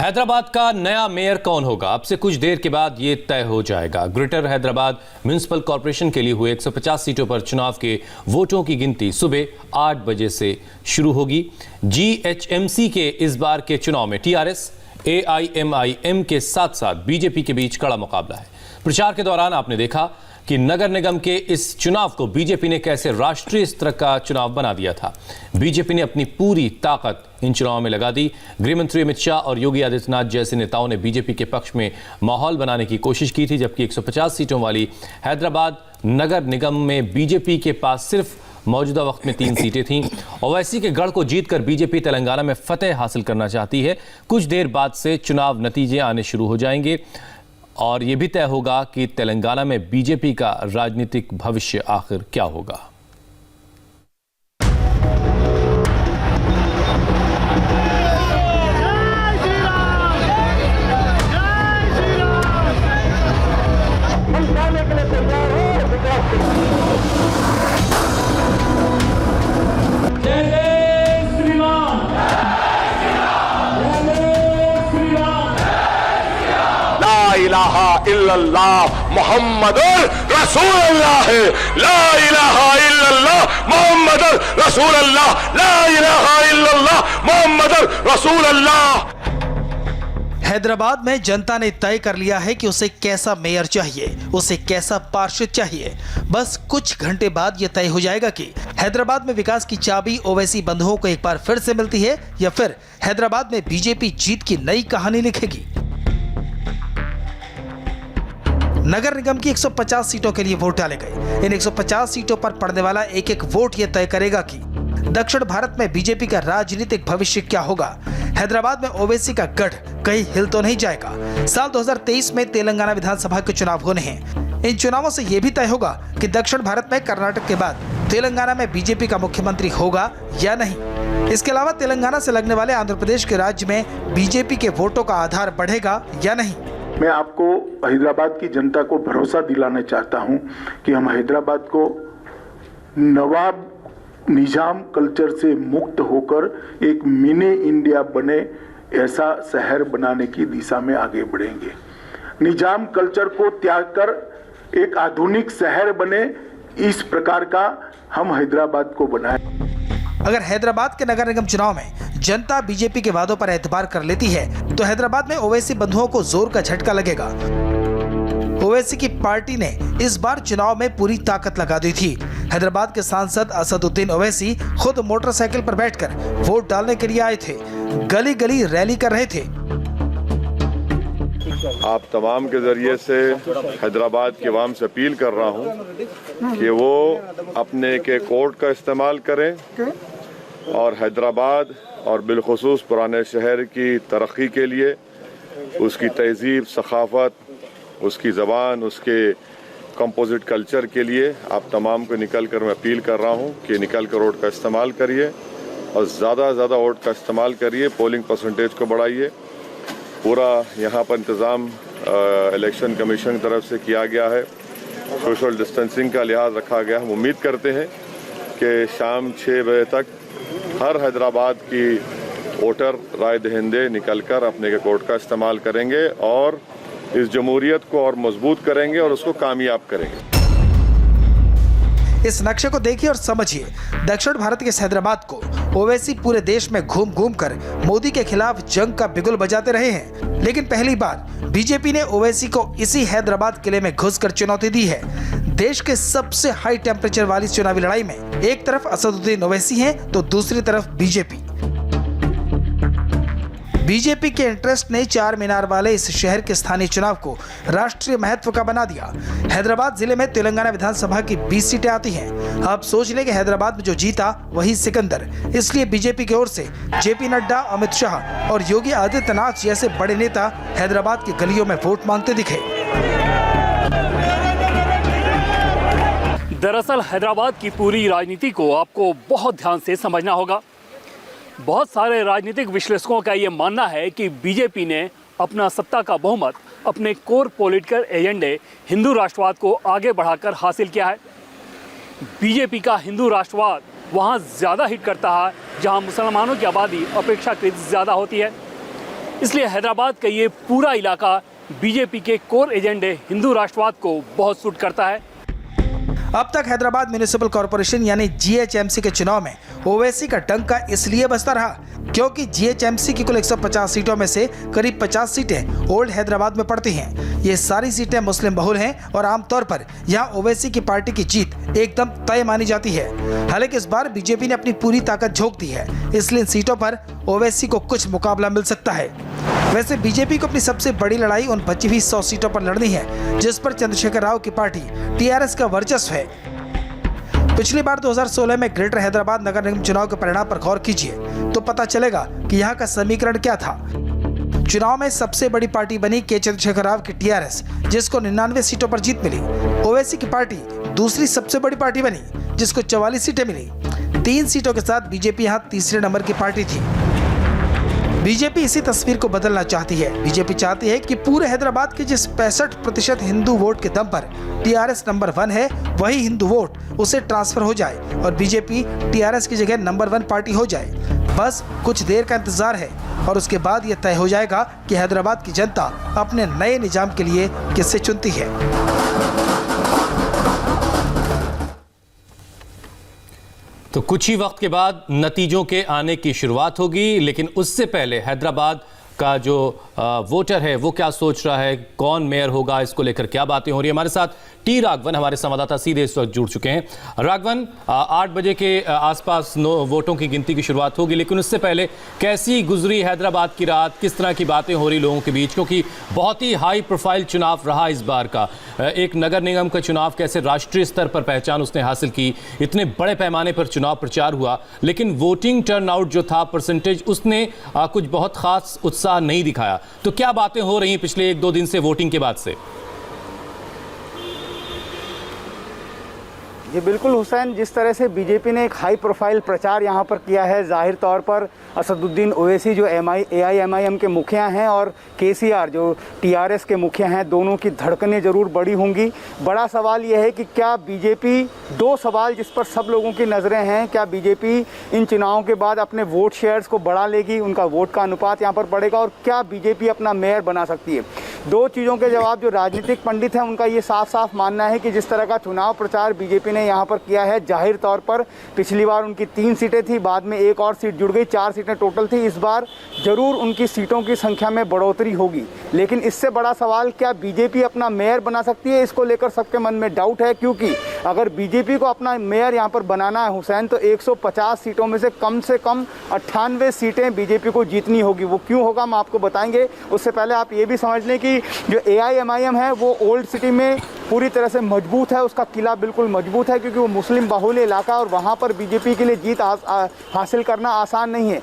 हैदराबाद का नया मेयर कौन होगा? अब से कुछ देर के बाद ये तय हो जाएगा। ग्रेटर हैदराबाद म्युनिसिपल कॉरपोरेशन के लिए हुए 150 सीटों पर चुनाव के वोटों की गिनती सुबह 8 बजे से शुरू होगी। जीएचएमसी के इस बार के चुनाव में टीआरएस, एआईएमआईएम के साथ साथ बीजेपी के बीच कड़ा मुकाबला है। प्रचार के दौरान आपने देखा कि नगर निगम के इस चुनाव को बीजेपी ने कैसे राष्ट्रीय स्तर का चुनाव बना दिया था। बीजेपी ने अपनी पूरी ताकत इन चुनावों में लगा दी। गृह मंत्री अमित शाह और योगी आदित्यनाथ जैसे नेताओं ने बीजेपी के पक्ष में माहौल बनाने की कोशिश की थी, जबकि 150 सीटों वाली हैदराबाद नगर निगम में बीजेपी के पास सिर्फ मौजूदा वक्त में 3 सीटें थीं। ओवैसी के गढ़ को जीतकर बीजेपी तेलंगाना में फतेह हासिल करना चाहती है। कुछ देर बाद से चुनाव नतीजे आने शुरू हो जाएंगे और यह भी तय होगा कि तेलंगाना में बीजेपी का राजनीतिक भविष्य आखिर क्या होगा। इलाहा इल्लल्लाह मुहम्मदुर रसूलुल्लाह, ला इलाहा इल्लल्लाह मुहम्मदुर रसूलुल्लाह, ला इलाहा इल्लल्लाह मुहम्मदुर रसूलुल्लाह। हैदराबाद में जनता ने तय कर लिया है कि उसे कैसा मेयर चाहिए, उसे कैसा पार्षद चाहिए। बस कुछ घंटे बाद यह तय हो जाएगा कि हैदराबाद में विकास की चाबी ओवैसी बंधुओं को एक बार फिर से मिलती है या फिर हैदराबाद में बीजेपी जीत की नई कहानी लिखेगी। नगर निगम की 150 सीटों के लिए वोट डाले गए। इन 150 सीटों पर पड़ने वाला एक एक वोट यह तय करेगा कि दक्षिण भारत में बीजेपी का राजनीतिक भविष्य क्या होगा। हैदराबाद में ओवैसी का गढ़ कहीं हिल तो नहीं जाएगा। साल 2023 में तेलंगाना विधानसभा के चुनाव होने हैं। इन चुनावों से यह भी तय होगा कि दक्षिण भारत में कर्नाटक के बाद तेलंगाना में बीजेपी का मुख्यमंत्री होगा या नहीं। इसके अलावा तेलंगाना से लगने वाले आंध्र प्रदेश के राज्य में बीजेपी के वोटों का आधार बढ़ेगा या नहीं। मैं आपको हैदराबाद की जनता को भरोसा दिलाना चाहता हूं कि हम हैदराबाद को नवाब निजाम कल्चर से मुक्त होकर एक मिनी इंडिया बने ऐसा शहर बनाने की दिशा में आगे बढ़ेंगे। निजाम कल्चर को त्याग कर एक आधुनिक शहर बने, इस प्रकार का हम हैदराबाद को बनाए। अगर हैदराबाद के नगर निगम चुनाव में जनता बीजेपी के वादों पर एतबार कर लेती है तो हैदराबाद में ओवैसी बंधुओं को जोर का झटका लगेगा। ओवैसी की पार्टी ने इस बार चुनाव में पूरी ताकत लगा दी थी। हैदराबाद के सांसद असदुद्दीन ओवैसी खुद मोटरसाइकिल पर बैठकर वोट डालने के लिए आए थे, गली गली रैली कर रहे थे। आप तमाम के जरिए से हैदराबाद के अवाम से अपील कर रहा हूं कि वो अपने के कोर्ट का इस्तेमाल करें और हैदराबाद और बिलखुसूस पुराने शहर की तरक्की के लिए, उसकी तहजीब, सखाफत, उसकी ज़बान, उसके कंपोजिट कल्चर के लिए आप तमाम को निकल कर मैं अपील कर रहा हूँ कि निकल कर वोट का इस्तेमाल करिए और ज़्यादा से ज़्यादा वोट का इस्तेमाल करिए। पोलिंग परसेंटेज को बढ़ाइए। पूरा यहाँ पर इंतज़ाम इलेक्शन कमीशन की तरफ से किया गया है। सोशल डिस्टेंसिंग का लिहाज रखा गया। हम उम्मीद करते हैं कि शाम 6 बजे तक हर हैदराबाद की वोटर राय दहिंदे निकलकर अपने के वोट का इस्तेमाल करेंगे और इस जमहूरियत को और मजबूत करेंगे और उसको कामयाब करेंगे। इस नक्शे को देखिए और समझिए। दक्षिण भारत के इस हैदराबाद को ओवैसी पूरे देश में घूम घूम कर मोदी के खिलाफ जंग का बिगुल बजाते रहे हैं, लेकिन पहली बार बीजेपी ने ओवैसी को इसी हैदराबाद किले में घुसकर चुनौती दी है। देश के सबसे हाई टेम्परेचर वाली चुनावी लड़ाई में एक तरफ असदुद्दीन ओवैसी हैं तो दूसरी तरफ बीजेपी। बीजेपी के इंटरेस्ट ने 4 मीनार वाले इस शहर के स्थानीय चुनाव को राष्ट्रीय महत्व का बना दिया। हैदराबाद जिले में तेलंगाना विधानसभा की 20 सीटें आती हैं। आप सोच लें कि हैदराबाद में जो जीता वही सिकंदर। इसलिए बीजेपी की ओर से जेपी नड्डा, अमित शाह और योगी आदित्यनाथ जैसे बड़े नेता हैदराबाद की गलियों में वोट मांगते दिखे। दरअसल हैदराबाद की पूरी राजनीति को आपको बहुत ध्यान से समझना होगा। बहुत सारे राजनीतिक विश्लेषकों का ये मानना है कि बीजेपी ने अपना सत्ता का बहुमत अपने कोर पॉलिटिकल एजेंडे हिंदू राष्ट्रवाद को आगे बढ़ाकर हासिल किया है। बीजेपी का हिंदू राष्ट्रवाद वहाँ ज़्यादा हिट करता है जहाँ मुसलमानों की आबादी अपेक्षाकृत ज़्यादा होती है। इसलिए हैदराबाद का ये पूरा इलाका बीजेपी के कोर एजेंडे हिंदू राष्ट्रवाद को बहुत सूट करता है। अब तक हैदराबाद म्युनिसिपल कॉर्पोरेशन यानी जीएचएमसी के चुनाव में ओवैसी का डंका इसलिए बजता रहा क्योंकि जीएचएमसी की कुल 150 सीटों में से करीब 50 सीटें ओल्ड हैदराबाद में पड़ती हैं। ये सारी सीटें मुस्लिम बहुल हैं और आमतौर पर यहाँ ओवैसी की पार्टी की जीत एकदम तय मानी जाती है। हालांकि इस बार बीजेपी ने अपनी पूरी ताकत झोंक दी है, इसलिए इन सीटों पर ओवैसी को कुछ मुकाबला मिल सकता है। वैसे बीजेपी को अपनी सबसे बड़ी लड़ाई उन बची हुई 100 सीटों पर लड़नी है जिस पर चंद्रशेखर राव की पार्टी टीआरएस का वर्चस्व है। पिछली बार 2016 में ग्रेटर हैदराबाद नगर निगम चुनाव के परिणाम पर गौर कीजिए तो पता चलेगा कि यहाँ का समीकरण क्या था। चुनाव में सबसे बड़ी पार्टी बनी के चंद्रशेखर राव की टीआरएस, जिसको 99 सीटों पर जीत मिली। ओवैसी की पार्टी दूसरी सबसे बड़ी पार्टी बनी, जिसको 44 सीटें मिली। 3 सीटों के साथ बीजेपी यहाँ तीसरे नंबर की पार्टी थी। बीजेपी इसी तस्वीर को बदलना चाहती है। बीजेपी चाहती है कि पूरे हैदराबाद के जिस 65% हिंदू वोट के दम पर टीआरएस नंबर 1 है, वही हिंदू वोट उसे ट्रांसफर हो जाए और बीजेपी टीआरएस की जगह नंबर 1 पार्टी हो जाए। बस कुछ देर का इंतजार है और उसके बाद यह तय हो जाएगा कि हैदराबाद की जनता अपने नए निजाम के लिए किसे चुनती है। तो कुछ ही वक्त के बाद नतीजों के आने की शुरुआत होगी, लेकिन उससे पहले हैदराबाद का जो वोटर है वो क्या सोच रहा है, कौन मेयर होगा, इसको लेकर क्या बातें हो रही है। हमारे साथ टी राघवन हमारे संवाददाता सीधे इस वक्त जुड़ चुके हैं। राघवन, 8 बजे के आसपास वोटों की गिनती की शुरुआत होगी, लेकिन उससे पहले कैसी गुजरी हैदराबाद की रात, किस तरह की बातें हो रही लोगों के बीच, क्योंकि बहुत ही हाई प्रोफाइल चुनाव रहा इस बार का। एक नगर निगम का चुनाव कैसे राष्ट्रीय स्तर पर पहचान उसने हासिल की, इतने बड़े पैमाने पर चुनाव प्रचार हुआ, लेकिन वोटिंग टर्नआउट जो था परसेंटेज, उसने कुछ बहुत खास उत्साह नहीं दिखाया। तो क्या बातें हो रही हैं पिछले 1-2 दिन से वोटिंग के बाद से? जी बिल्कुल हुसैन, जिस तरह से बीजेपी ने एक हाई प्रोफाइल प्रचार यहाँ पर किया है, जाहिर तौर पर असदुद्दीन ओवैसी जो एआईएमआईएम के मुखिया हैं और केसीआर जो टीआरएस के मुखिया हैं, दोनों की धड़कनें ज़रूर बड़ी होंगी। बड़ा सवाल यह है कि क्या बीजेपी, 2 सवाल जिस पर सब लोगों की नज़रें हैं, क्या बीजेपी इन चुनावों के बाद अपने वोट शेयर्स को बढ़ा लेगी, उनका वोट का अनुपात यहाँ पर बढ़ेगा, और क्या बीजेपी अपना मेयर बना सकती है। 2 चीज़ों के जवाब जो राजनीतिक पंडित हैं उनका ये साफ साफ मानना है कि जिस तरह का चुनाव प्रचार बीजेपी ने यहाँ पर किया है, जाहिर तौर पर पिछली बार उनकी 3 सीटें थी, बाद में एक और सीट जुड़ गई, 4 सीटें टोटल थी। इस बार जरूर उनकी सीटों की संख्या में बढ़ोतरी होगी, लेकिन इससे बड़ा सवाल क्या बीजेपी अपना मेयर बना सकती है, इसको लेकर सबके मन में डाउट है। क्योंकि अगर बीजेपी को अपना मेयर यहाँ पर बनाना है हुसैन, तो 150 सीटों में से कम 98 सीटें बीजेपी को जीतनी होगी। वो क्यों होगा हम आपको बताएंगे। उससे पहले आप ये भी समझ लें कि जो एआईएमआईएम है वो ओल्ड सिटी में पूरी तरह से मजबूत है, उसका किला बिल्कुल मजबूत है, क्योंकि वो मुस्लिम बाहुल्य इलाका और वहाँ पर बीजेपी के लिए जीत हासिल करना आसान नहीं है।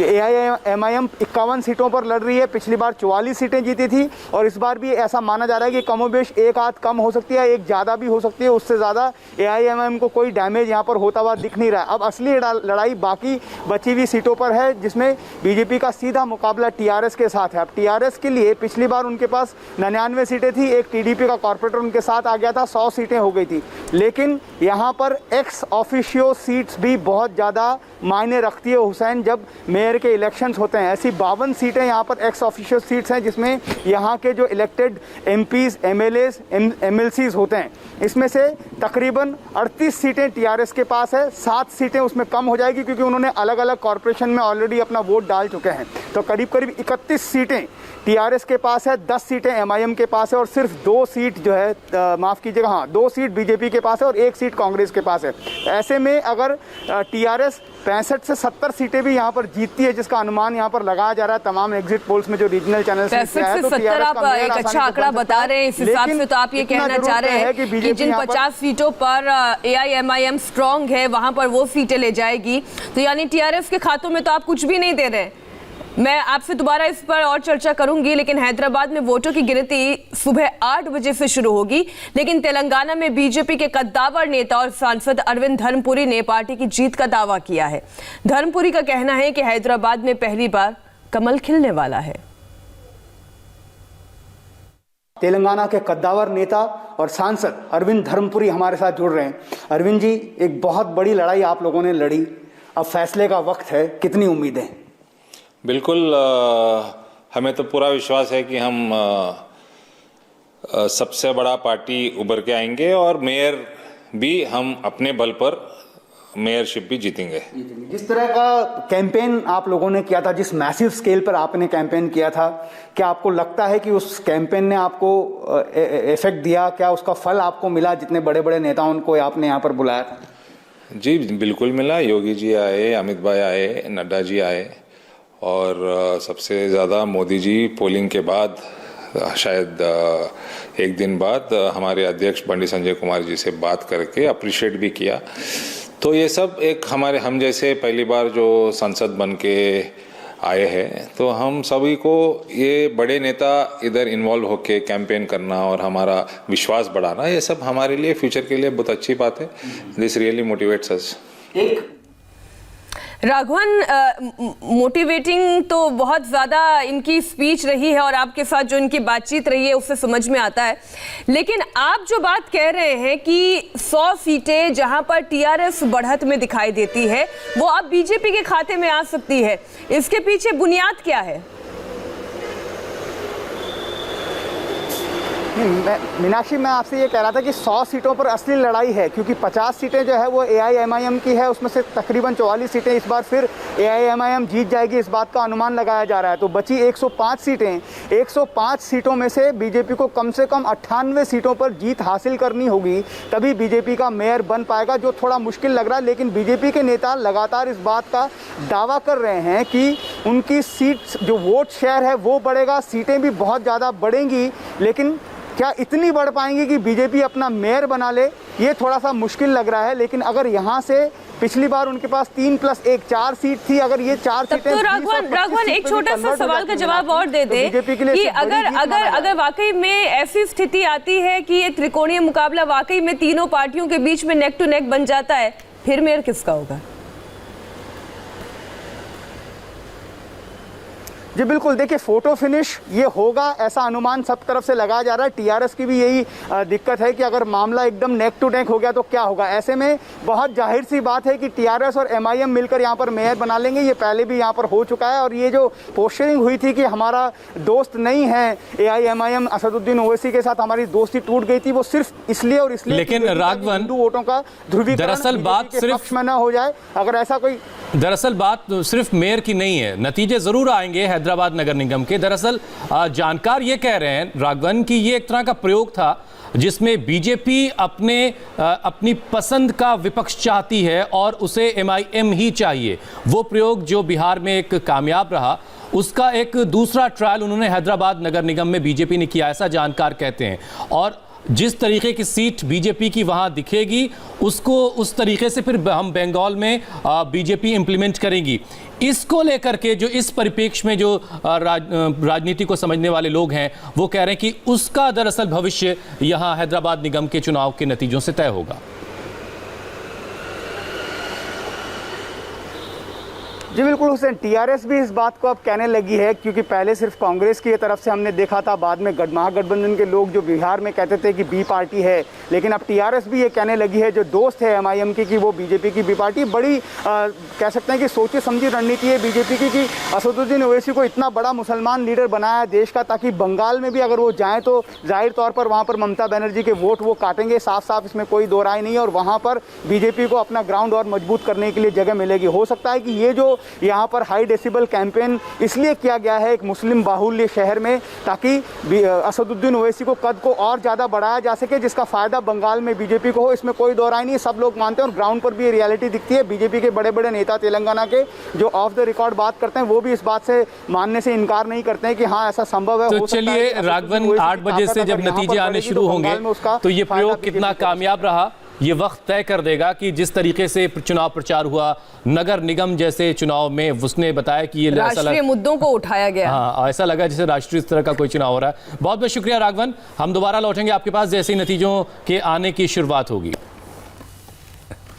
एआईएमआईएम 51 सीटों पर लड़ रही है, पिछली बार 44 सीटें जीती थी और इस बार भी ऐसा माना जा रहा है कि कमोबेश एक आध कम हो सकती है, एक ज़्यादा भी हो सकती है। उससे ज़्यादा एआईएमआईएम को कोई डैमेज यहाँ पर होता हुआ दिख नहीं रहा है। अब असली लड़ाई बाकी बची हुई सीटों पर है, जिसमें बीजेपी का सीधा मुकाबला टीआरएस के साथ है। अब टीआरएस के लिए पिछली बार उनके पास 99 सीटें थी, एक टीडीपी का कॉर्पोरेटर उनके साथ आ गया था, 100 सीटें हो गई थी। लेकिन यहाँ पर एक्स ऑफिशियो सीट्स भी बहुत ज़्यादा मायने रखती है हुसैन। जब मेयर के इलेक्शंस होते हैं, ऐसी 52 सीटें यहाँ पर एक्स ऑफिशियो सीट्स हैं, जिसमें यहाँ के जो इलेक्टेड एमपीज, एमएलएज, एमएलसीज होते हैं, इसमें से तकरीबन 38 सीटें टीआरएस के पास है, 7 सीटें उसमें कम हो जाएगी क्योंकि उन्होंने अलग अलग कॉर्पोरेशन में ऑलरेडी अपना वोट डाल चुके हैं। तो करीब 31 सीटें टीआरएस के पास है, 10 सीटें एमआईएम के पास है और सिर्फ 2 सीट जो है, माफ़ कीजिएगा, हाँ 2 सीट बीजेपी के पास है और 1 सीट कांग्रेस के पास है। ऐसे में अगर टीआरएस 65 से 70 सीटें भी यहाँ पर जीतती है, जिसका अनुमान यहाँ पर लगाया जा रहा है तमाम एग्जिट पोल्स में जो रीजनल चैनल से 70 आप एक अच्छा आंकड़ा बता रहे हैं। इस हिसाब से तो आप ये कहना चाह रहे हैं कि जिन 50 सीटों पर एआईएमआईएम स्ट्रांग है वहां पर वो सीटें ले जाएगी, तो यानी टीआरएस के खातों में तो आप कुछ भी नहीं दे रहे। मैं आपसे दोबारा इस पर और चर्चा करूंगी, लेकिन हैदराबाद में वोटों की गिनती सुबह 8 बजे से शुरू होगी। लेकिन तेलंगाना में बीजेपी के कद्दावर नेता और सांसद अरविंद धर्मपुरी ने पार्टी की जीत का दावा किया है। धर्मपुरी का कहना है कि हैदराबाद में पहली बार कमल खिलने वाला है। तेलंगाना के कद्दावर नेता और सांसद अरविंद धर्मपुरी हमारे साथ जुड़ रहे हैं। अरविंद जी, एक बहुत बड़ी लड़ाई आप लोगों ने लड़ी, अब फैसले का वक्त है, कितनी उम्मीदें? बिल्कुल, हमें तो पूरा विश्वास है कि हम सबसे बड़ा पार्टी उभर के आएंगे और मेयर भी हम अपने बल पर मेयरशिप भी जीतेंगे। जिस तरह का कैंपेन आप लोगों ने किया था, जिस मैसिव स्केल पर आपने कैंपेन किया था, क्या आपको लगता है कि उस कैंपेन ने आपको इफेक्ट दिया? क्या उसका फल आपको मिला? जितने बड़े बड़े नेताओं को आपने यहाँ पर बुलाया था। जी बिल्कुल मिला। योगी जी आए, अमित भाई आए, नड्डा जी आए और सबसे ज़्यादा मोदी जी पोलिंग के बाद शायद एक दिन बाद हमारे अध्यक्ष पंडित संजय कुमार जी से बात करके अप्रिशिएट भी किया। तो ये सब एक हम जैसे पहली बार जो संसद बन के आए हैं, तो हम सभी को ये बड़े नेता इधर इन्वॉल्व होके कैंपेन करना और हमारा विश्वास बढ़ाना, ये सब हमारे लिए फ्यूचर के लिए बहुत अच्छी बात है। This really motivates us. Raghavan, motivating तो बहुत ज़्यादा इनकी स्पीच रही है और आपके साथ जो इनकी बातचीत रही है उससे समझ में आता है, लेकिन आप जो बात कह रहे हैं कि 100 सीटें जहां पर टीआरएस बढ़त में दिखाई देती है वो अब बीजेपी के खाते में आ सकती है, इसके पीछे बुनियाद क्या है? मीनाक्षी, मैं आपसे ये कह रहा था कि 100 सीटों पर असली लड़ाई है, क्योंकि 50 सीटें जो है वो AIMIM की है, उसमें से तकरीबन 44 सीटें इस बार फिर AIMIM जीत जाएगी, इस बात का अनुमान लगाया जा रहा है। तो बची 105 सीटें, 105 सीटों में से बीजेपी को कम से कम 98 सीटों पर जीत हासिल करनी होगी, तभी बीजेपी का मेयर बन पाएगा, जो थोड़ा मुश्किल लग रहा है। लेकिन बीजेपी के नेता लगातार इस बात का दावा कर रहे हैं कि उनकी सीट जो वोट शेयर है वो बढ़ेगा, सीटें भी बहुत ज़्यादा बढ़ेंगी, लेकिन क्या इतनी बढ़ पाएंगी कि बीजेपी अपना मेयर बना ले, ये थोड़ा सा मुश्किल लग रहा है। लेकिन अगर यहाँ से पिछली बार उनके पास 3+1 4 सीट थी, अगर ये 4 सीटें तो राघवन एक छोटा सा सवाल का जवाब और दे दे कि अगर वाकई में ऐसी स्थिति आती है कि ये त्रिकोणीय मुकाबला वाकई में तीनों पार्टियों के बीच में नेक टू नेक बन जाता है, फिर मेयर किसका होगा? जी बिल्कुल, देखिए फोटो फिनिश ये होगा ऐसा अनुमान सब तरफ से लगाया जा रहा है। टीआरएस की भी यही दिक्कत है कि अगर मामला एकदम नेक टू नेक हो गया तो क्या होगा। ऐसे में बहुत जाहिर सी बात है कि टीआरएस और एमआईएम मिलकर यहाँ पर मेयर बना लेंगे, ये पहले भी यहाँ पर हो चुका है। और ये जो पोस्टरिंग हुई थी कि हमारा दोस्त नहीं है एआईएमआईएम, असदुद्दीन ओवैसी के साथ हमारी दोस्ती टूट गई थी, वो सिर्फ इसलिए और इसलिए, लेकिन राघवन हिंदू वोटों का ध्रुवीकरण दरअसल बात सिर्फ में न हो जाए। अगर ऐसा कोई दरअसल बात सिर्फ मेयर की नहीं है, नतीजे जरूर आएंगे हैदराबाद नगर निगम के। दरअसल जानकार ये कह रहे हैं राघवन कि ये एक तरह का प्रयोग था जिसमें बीजेपी अपनी पसंद का विपक्ष चाहती है और उसे एमआईएम ही चाहिए। वो प्रयोग जो बिहार में एक कामयाब रहा, उसका एक दूसरा ट्रायल उन्होंने हैदराबाद नगर निगम में बीजेपी ने किया, ऐसा जानकार कहते हैं। और जिस तरीके की सीट बीजेपी की वहां दिखेगी, उसको उस तरीके से फिर हम बंगाल में बीजेपी इंप्लीमेंट करेंगी। इसको लेकर के जो इस परिप्रेक्ष्य में जो राजनीति को समझने वाले लोग हैं वो कह रहे हैं कि उसका दरअसल भविष्य यहां हैदराबाद निगम के चुनाव के नतीजों से तय होगा। जी बिल्कुल हुसैन, टीआरएस भी इस बात को अब कहने लगी है, क्योंकि पहले सिर्फ कांग्रेस की तरफ से हमने देखा था, बाद में महागठबंधन के लोग जो बिहार में कहते थे कि बी पार्टी है, लेकिन अब टीआरएस भी ये कहने लगी है जो दोस्त है एमआईएम की कि वो बीजेपी की बी पार्टी। बड़ी कह सकते हैं कि सोची समझी रणनीति है बीजेपी की कि असदुद्दीन ओवैसी को इतना बड़ा मुसलमान लीडर बनाया है देश का, ताकि बंगाल में भी अगर वो जाएँ तो जाहिर तौर पर वहाँ पर ममता बनर्जी के वोट वो काटेंगे, साफ साफ इसमें कोई दो राय नहीं है, और वहाँ पर बीजेपी को अपना ग्राउंड और मजबूत करने के लिए जगह मिलेगी। हो सकता है कि ये जो यहाँ पर हाई डेसिबल कैंपेन इसलिए किया गया है एक मुस्लिम बाहुल्य शहर में, ताकि असदुद्दीन ओवैसी को कद को और ज़्यादा बढ़ाया जा सके, जिसका फायदा बंगाल में बीजेपी को हो, इसमें कोई दो राय नहीं है, सब लोग मानते हैं। और ग्राउंड पर भी ये रियलिटी दिखती है। बीजेपी के बड़े बड़े नेता तेलंगाना के जो ऑफ द रिकॉर्ड बात करते हैं वो भी इस बात से मानने से इनकार नहीं करते हैं कि हाँ ऐसा संभव है। तो चलिए राघवन, 8 बजे से जब नतीजे आने शुरू होंगे तो ये प्रयोग कितना कामयाब रहा ये वक्त तय कर देगा। कि जिस तरीके से चुनाव प्रचार हुआ नगर निगम जैसे चुनाव में, उसने बताया कि ये राष्ट्रीय मुद्दों को उठाया गया। हाँ, ऐसा लगा जैसे राष्ट्रीय स्तर का कोई चुनाव हो रहा है। बहुत बहुत शुक्रिया राघवन, हम दोबारा लौटेंगे आपके पास जैसे ही नतीजों के आने की शुरुआत होगी।